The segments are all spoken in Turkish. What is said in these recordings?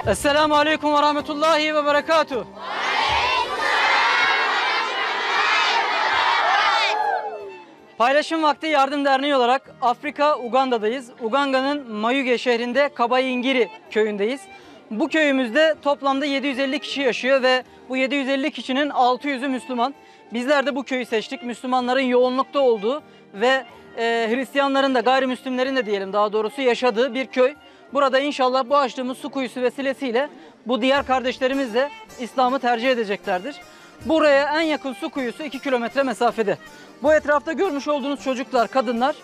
Esselamu Aleyküm ve Rahmetullahi ve Berekatuhu. Paylaşım Vakti Yardım Derneği olarak Afrika, Uganda'dayız. Uganda'nın Mayuge şehrinde Kabayingiri köyündeyiz. Bu köyümüzde toplamda 750 kişi yaşıyor ve bu 750 kişinin 600'ü Müslüman. Bizler de bu köyü seçtik. Müslümanların yoğunlukta olduğu ve Hristiyanların da gayrimüslimlerin de diyelim daha doğrusu yaşadığı bir köy. Burada inşallah bu açtığımız su kuyusu vesilesiyle bu diğer kardeşlerimiz de İslam'ı tercih edeceklerdir. Buraya en yakın su kuyusu 2 kilometre mesafede. Bu etrafta görmüş olduğunuz çocuklar, kadınlar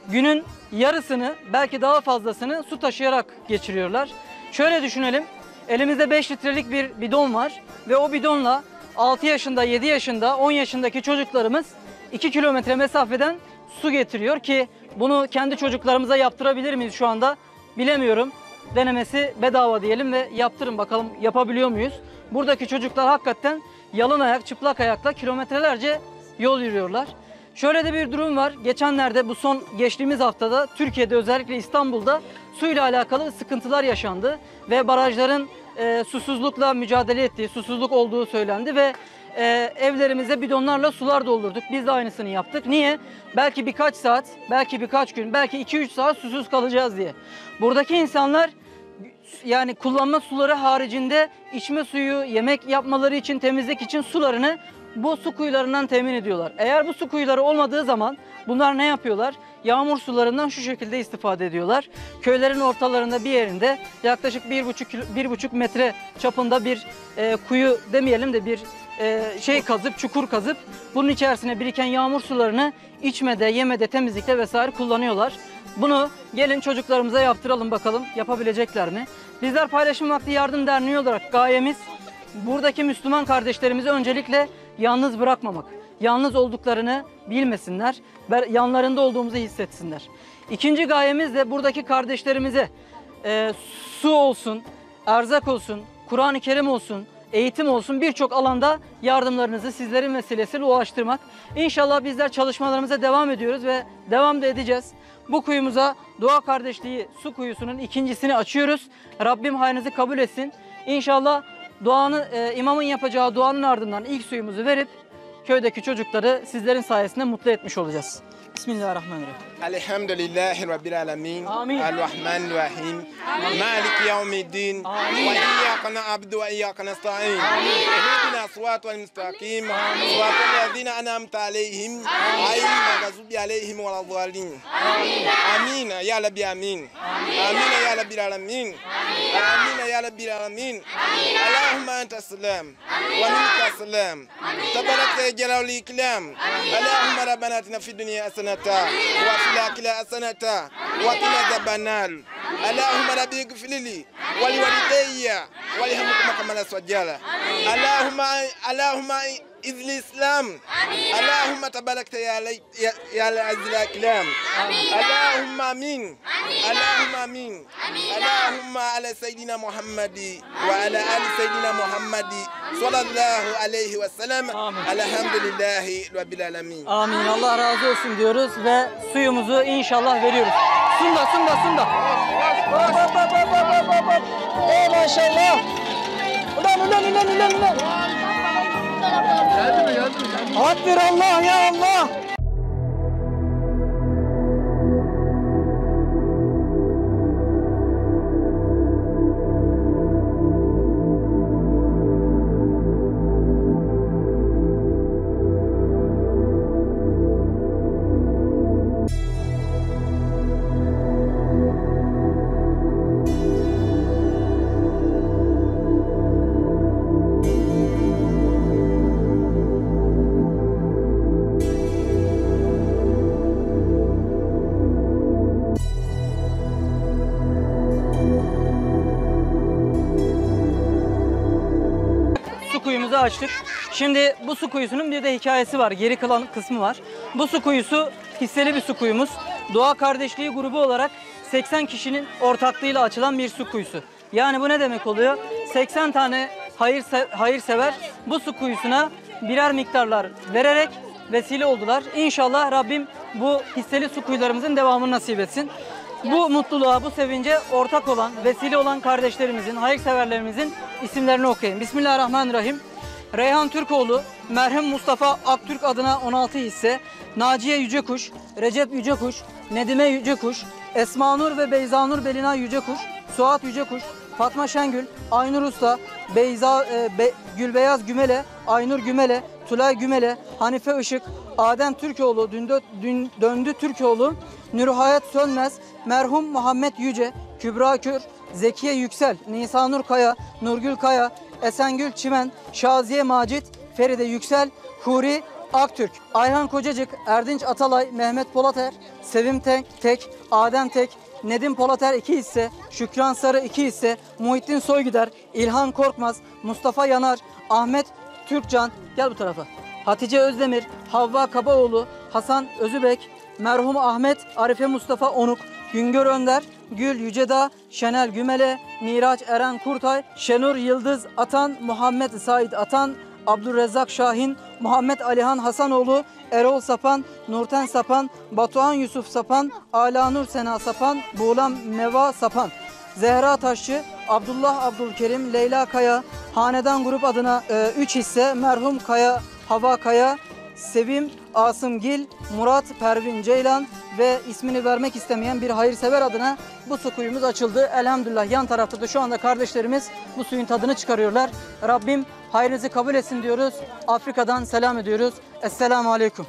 günün yarısını belki daha fazlasını su taşıyarak geçiriyorlar. Şöyle düşünelim, elimizde 5 litrelik bir bidon var ve o bidonla 6 yaşında, 7 yaşında, 10 yaşındaki çocuklarımız 2 kilometre mesafeden su getiriyor ki bunu kendi çocuklarımıza yaptırabilir miyiz şu anda bilemiyorum. Denemesi bedava diyelim ve yaptırın bakalım yapabiliyor muyuz? Buradaki çocuklar hakikaten yalın ayak, çıplak ayakla kilometrelerce yol yürüyorlar. Şöyle de bir durum var. Geçenlerde bu geçtiğimiz haftada Türkiye'de özellikle İstanbul'da suyla alakalı sıkıntılar yaşandı ve barajların susuzlukla mücadele ettiği, susuzluk olduğu söylendi ve evlerimize bidonlarla sular doldurduk. Biz de aynısını yaptık. Niye? Belki birkaç saat, belki birkaç gün, belki 2-3 saat susuz kalacağız diye. Buradaki insanlar yani kullanma suları haricinde içme suyu, yemek yapmaları için, temizlik için sularını bu su kuyularından temin ediyorlar. Eğer bu su kuyuları olmadığı zaman bunlar ne yapıyorlar? Yağmur sularından şu şekilde istifade ediyorlar. Köylerin ortalarında bir yerinde yaklaşık 1,5 metre çapında bir kuyu demeyelim de bir çukur kazıp bunun içerisine biriken yağmur sularını içmede, yemede, temizlikte vesaire kullanıyorlar. Bunu gelin çocuklarımıza yaptıralım bakalım yapabilecekler mi? Bizler Paylaşım Vakti Yardım Derneği olarak gayemiz buradaki Müslüman kardeşlerimizi öncelikle yalnız bırakmamak. Yalnız olduklarını bilmesinler, yanlarında olduğumuzu hissetsinler. İkinci gayemiz de buradaki kardeşlerimize su olsun, erzak olsun, Kur'an-ı Kerim olsun, eğitim olsun birçok alanda yardımlarınızı sizlerin vesilesiyle ulaştırmak. İnşallah bizler çalışmalarımıza devam ediyoruz ve devam da edeceğiz. Bu kuyumuza Dua Kardeşliği su kuyusunun ikincisini açıyoruz. Rabbim hayrınızı kabul etsin. İnşallah imamın yapacağı duanın ardından ilk suyumuzu verip köydeki çocukları sizlerin sayesinde mutlu etmiş olacağız. Bismillahirrahmanirrahim. Elhamdülillahi Rabbil alemin. Amin. Errahmanirrahim. Maliki yevmiddin. Ve iyyâke na'budu ve iyyâke nesta'in. İhdina sıratal müstakim. Sıratal lezîne en'amte aleyhim. Gayril mağdubi aleyhim veleddâllîn. Amin. Ya Rabbi amin. Amin ya Rabbil alemin. Amin ya Rabbil alemin. Allahümme entes selam. Ve minke selam. Tebarekte celalul ikram. Allahümme Rabbena atina fid dünya hasenatan ve fil âkhireti hasenatan ve qina azabannar. Allahümme Rabbi ighfir li ve li validayya ve lihumma kama sajjala. Allahümme İzli İslam. Allahümme tebarekte ya aziz akram. Allahümme amin. Allahümme amin. Allahümme ala seyyidina Muhammedi ve ala ali seyyidina Muhammedi sallallahu aleyhi ve sellem. Elhamdülillahi Rabbil alemin. Amin. Allah razı olsun diyoruz ve suyumuzu inşallah veriyoruz. Sunda. Ey maşallah. Ulan. Akbir Allah ya Allah. Kuyumuzu açtık. Şimdi bu su kuyusunun bir de hikayesi var. Geri kalan kısmı var. Bu su kuyusu hisseli bir su kuyumuz. Doğa Kardeşliği grubu olarak 80 kişinin ortaklığıyla açılan bir su kuyusu. Yani bu ne demek oluyor? 80 tane hayırsever bu su kuyusuna birer miktarlar vererek vesile oldular. İnşallah Rabbim bu hisseli su kuyularımızın devamını nasip etsin. Bu mutluluğa, bu sevince ortak olan, vesile olan kardeşlerimizin, hayırseverlerimizin isimlerini okuyayım. Bismillahirrahmanirrahim. Reyhan Türkoğlu, merhum Mustafa Aktürk adına 16 hisse, Naciye Yücekuş, Recep Yücekuş, Nedime Yücekuş, Esmanur ve Beyzanur Belina Yücekuş, Suat Yücekuş, Fatma Şengül, Aynur Usta, Gülbeyaz Gümele, Aynur Gümele, Tulay Gümele, Hanife Işık, Adem Türkoğlu, Döndü Türkoğlu, Nurhayat Sönmez, merhum Muhammed Yüce, Kübra Kür, Zekiye Yüksel, Nisanur Kaya, Nurgül Kaya, Esengül Çimen, Şaziye Macit, Feride Yüksel, Huri Aktürk, Ayhan Kocacık, Erdinç Atalay, Mehmet Polater, Sevim Tek, Adem Tek, Nedim Polater 2 hisse, Şükran Sarı 2 hisse, Muhittin Soygider, İlhan Korkmaz, Mustafa Yanar, Ahmet Türkcan, gel bu tarafa, Hatice Özdemir, Havva Kabaoğlu, Hasan Özübek, merhum Ahmet Arife Mustafa Onuk, Güngör Önder, Gül Yücedağ, Şenel Gümele, Miraç Eren Kurtay, Şenur Yıldız Atan, Muhammed Said Atan, Abdurrezzak Şahin, Muhammed Alihan Hasanoğlu, Erol Sapan, Nurten Sapan, Batuhan Yusuf Sapan, Alanur Sena Sapan, Buğlam Neva Sapan, Zehra Taşçı, Abdullah Abdülkerim, Leyla Kaya, Hanedan Grup adına 3 hisse, merhum Kaya, Hava Kaya, Sevim Asım Gil, Murat Pervin Ceylan ve ismini vermek istemeyen bir hayırsever adına bu su kuyumuz açıldı. Elhamdülillah yan tarafta da şu anda kardeşlerimiz bu suyun tadını çıkarıyorlar. Rabbim hayrınızı kabul etsin diyoruz. Afrika'dan selam ediyoruz. Esselamu Aleyküm.